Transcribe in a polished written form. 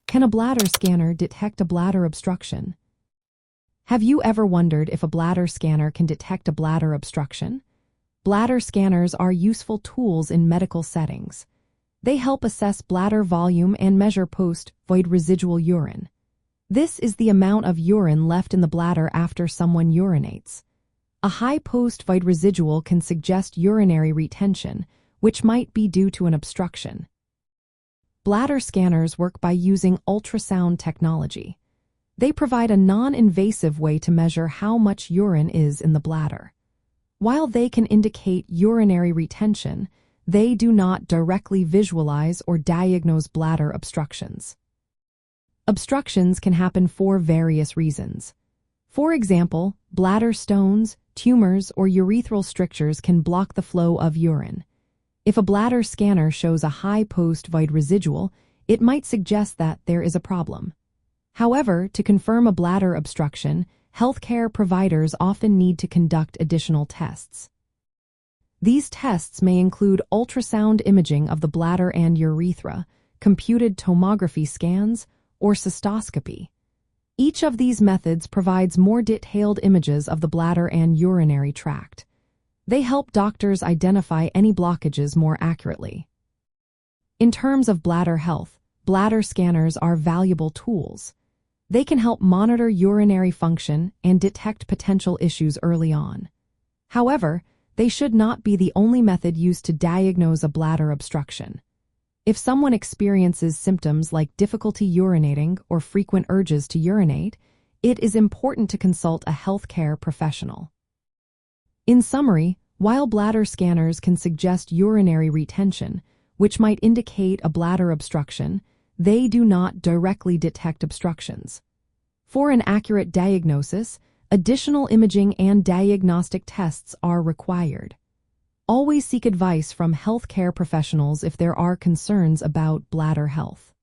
Can a bladder scanner detect a bladder obstruction? Have you ever wondered if a bladder scanner can detect a bladder obstruction? Bladder scanners are useful tools in medical settings. They help assess bladder volume and measure post-void residual urine. This is the amount of urine left in the bladder after someone urinates. A high post-void residual can suggest urinary retention, which might be due to an obstruction. Bladder scanners work by using ultrasound technology. They provide a non-invasive way to measure how much urine is in the bladder. While they can indicate urinary retention, they do not directly visualize or diagnose bladder obstructions. Obstructions can happen for various reasons. For example, bladder stones, tumors, or urethral strictures can block the flow of urine. If a bladder scanner shows a high post-void residual, it might suggest that there is a problem. However, to confirm a bladder obstruction, healthcare providers often need to conduct additional tests. These tests may include ultrasound imaging of the bladder and urethra, computed tomography scans, or cystoscopy. Each of these methods provides more detailed images of the bladder and urinary tract. They help doctors identify any blockages more accurately. In terms of bladder health, bladder scanners are valuable tools. They can help monitor urinary function and detect potential issues early on. However, they should not be the only method used to diagnose a bladder obstruction. If someone experiences symptoms like difficulty urinating or frequent urges to urinate, it is important to consult a healthcare professional. In summary, while bladder scanners can suggest urinary retention, which might indicate a bladder obstruction, they do not directly detect obstructions. For an accurate diagnosis, additional imaging and diagnostic tests are required. Always seek advice from healthcare professionals if there are concerns about bladder health.